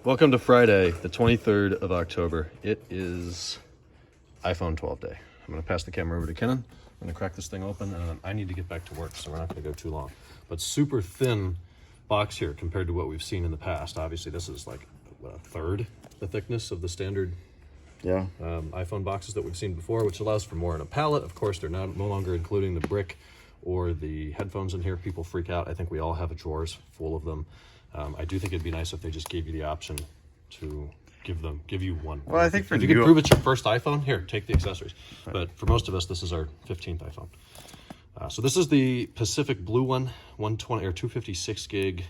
Welcome to Friday, the 23rd of October. It is iPhone 12 day. I'm going to pass the camera over to Kenan. I'm going to crack this thing open, and I need to get back to work, so we're not going to go too long. But super thin box here compared to what we've seen in the past. Obviously, this is like a third the thickness of the standard iPhone boxes that we've seen before, which allows for more in a pallet. Of course, they're no longer including the brick or the headphones in here. People freak out. I think we all have drawers full of them. I do think it'd be nice if they just gave you the option to give you one. Well, I think if you can prove it's your first iPhone, here, take the accessories. Right. But for most of us, this is our 15th iPhone. So this is the Pacific Blue one, 120 or 256 gig,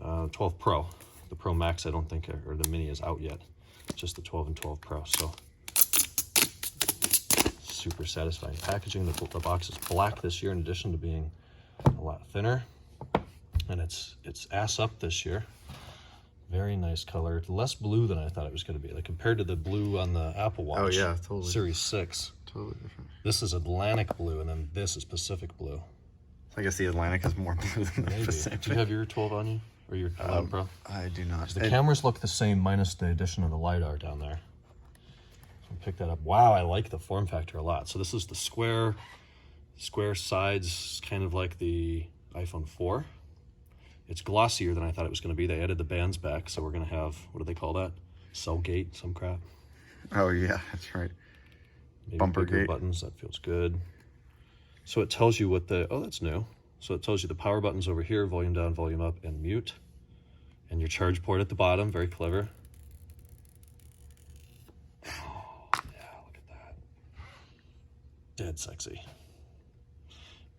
12 Pro. The Pro Max, I don't think, or the Mini is out yet. It's just the 12 and 12 Pro. So super satisfying packaging. The box is black this year, in addition to being a lot thinner. And it's ass up this year. Very nice color. Less blue than I thought it was going to be. Like compared to the blue on the Apple Watch. Oh yeah, totally. Series 6. Totally different. This is Atlantic blue, and then this is Pacific blue. I guess the Atlantic is more blue than the Pacific. Do you have your 12 on you? Or your 11 Pro? I do not. The cameras look the same minus the addition of the LiDAR down there. So pick that up. Wow, I like the form factor a lot. So this is the square sides, kind of like the iPhone 4. It's glossier than I thought it was going to be. They added the bands back, so we're going to have, what do they call that? Cell gate, some crap. Oh yeah, that's right. Maybe Bumper gate buttons. That feels good. So it tells you what the, oh, that's new. So it tells you the power buttons over here, volume down, volume up, and mute. And your charge port at the bottom, very clever. Oh, yeah, look at that. Dead sexy.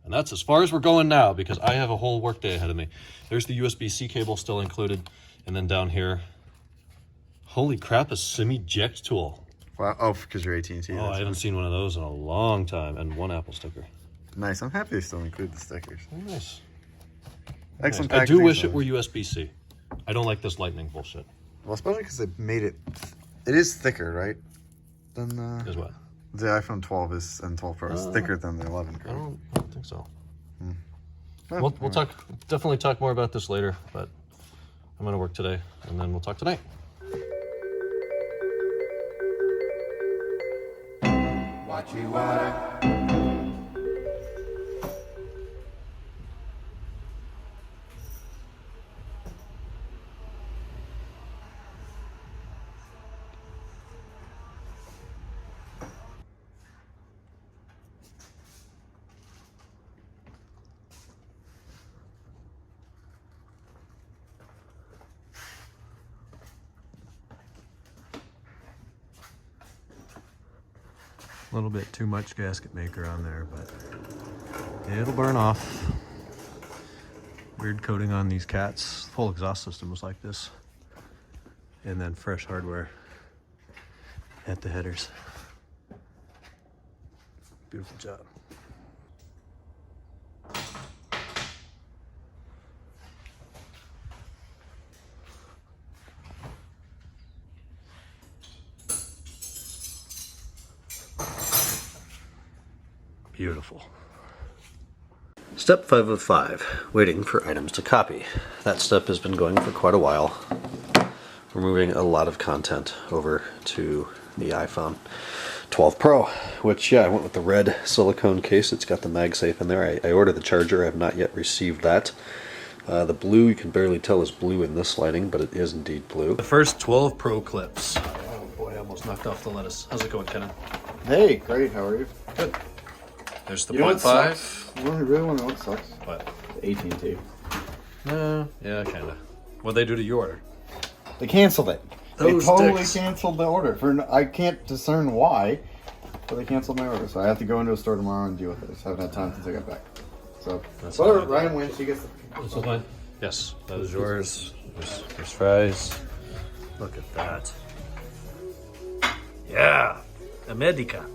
And that's as far as we're going now, because I have a whole work day ahead of me. There's the USB-C cable still included. And then down here, holy crap, a SIM eject tool. Wow. Oh, because you're AT&T. Oh, I haven't seen one of those in a long time. And one Apple sticker. Nice. I'm happy they still include the stickers. Oh, nice. Excellent nice. I packaging. do wish it were USB-C. I don't like this lightning bullshit. Well, especially because they made it. It is thicker, right? Than the. Is what? The iPhone 12 is and 12 Pro is thicker than the 11. I don't think so. We'll definitely talk more about this later, but I'm going to work today, and then we'll talk tonight. Watch you water. A little bit too much gasket maker on there, but it'll burn off. Weird coating on these cats. The whole exhaust system was like this. And then fresh hardware at the headers. Beautiful job. Beautiful. Step 5 of 5, waiting for items to copy. That step has been going for quite a while. We're moving a lot of content over to the iPhone 12 Pro, which, yeah, I went with the red silicone case. It's got the MagSafe in there. I ordered the charger. I have not yet received that. The blue, you can barely tell is blue in this lighting, but it is indeed blue. The first 12 Pro clips. Oh boy, I almost knocked off the lettuce. How's it going, Kenan? Hey, great. How are you? Good. There's the You know what 0.5. sucks? You really want to know what sucks? What? The AT&T. Yeah, kind of. What'd they do to your order? They canceled it. Those they totally dicks. canceled the order. I can't discern why, but they canceled my order. So I have to go into a store tomorrow and deal with it. I just haven't had time since I got back. So, That's whatever. all right. Ryan wins. He gets the... This is mine? Yes, that is yours. There's fries. Look at that. Yeah, America.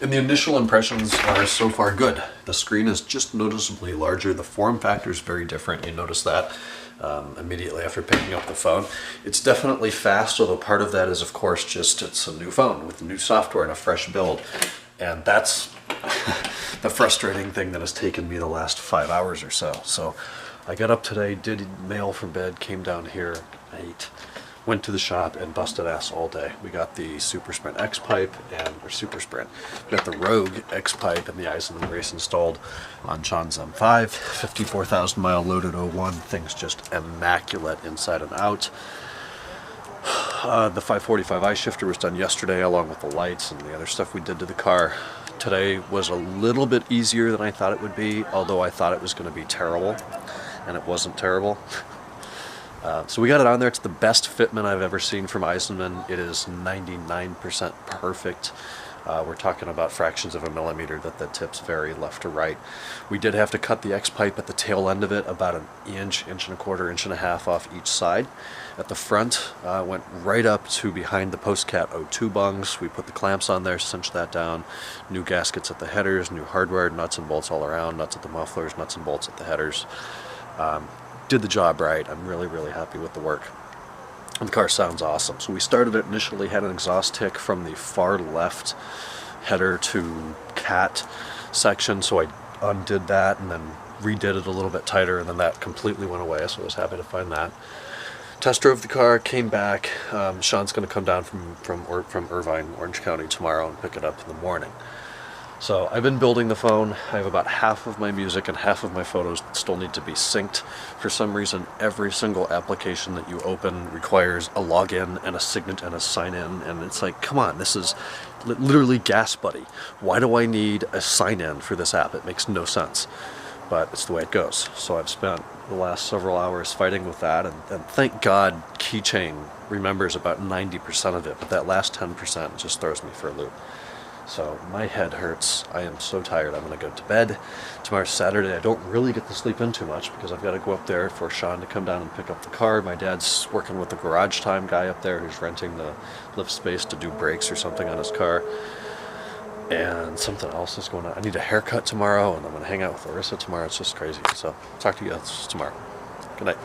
And the initial impressions are so far good. The screen is just noticeably larger. The form factor is very different. You notice that immediately after picking up the phone. It's definitely fast, although part of that is, of course, just it's a new phone with new software and a fresh build. And that's the frustrating thing that has taken me the last 5 hours or so. So I got up today, did mail from bed, came down here, Went to the shop and busted ass all day. We got the Super Sprint X pipe or Super Sprint. We got the Rogue X pipe and the Eisenman race installed on Sean's M5. 54,000 mile loaded 01. Things just immaculate inside and out. The 545i shifter was done yesterday along with the lights and the other stuff we did to the car. Today was a little bit easier than I thought it would be, although I thought it was going to be terrible, and it wasn't terrible. So we got it on there. It's the best fitment I've ever seen from Eisenman. It is 99% perfect. We're talking about fractions of a millimeter that tips vary left to right. We did have to cut the X pipe at the tail end of it about an inch, inch and a quarter, inch and a half off each side. At the front, went right up to behind the Postcat 02 bungs. We put the clamps on there, cinched that down. New gaskets at the headers, new hardware, nuts and bolts all around, nuts at the mufflers, nuts and bolts at the headers. Did the job right. I'm really, really happy with the work. And the car sounds awesome. So we started it initially, had an exhaust tick from the far left header to cat section, so I undid that and then redid it a little bit tighter, and then that completely went away, so I was happy to find that. Test drove the car, came back. Sean's going to come down from Irvine, Orange County tomorrow and pick it up in the morning. So I've been building the phone. I have about half of my music and half of my photos that still need to be synced. For some reason, every single application that you open requires a login and a signet and a sign in, and it's like, come on, this is literally Gas Buddy. Why do I need a sign in for this app? It makes no sense, but it's the way it goes. So I've spent the last several hours fighting with that, and thank God Keychain remembers about 90% of it, but that last 10% just throws me for a loop. So my head hurts. I am so tired. I'm going to go to bed. Tomorrow's Saturday. I don't really get to sleep in too much because I've got to go up there for Sean to come down and pick up the car. My dad's working with the garage time guy up there who's renting the lift space to do brakes or something on his car. And something else is going on. I need a haircut tomorrow, and I'm going to hang out with Larissa tomorrow. It's just crazy. So talk to you guys tomorrow. Good night.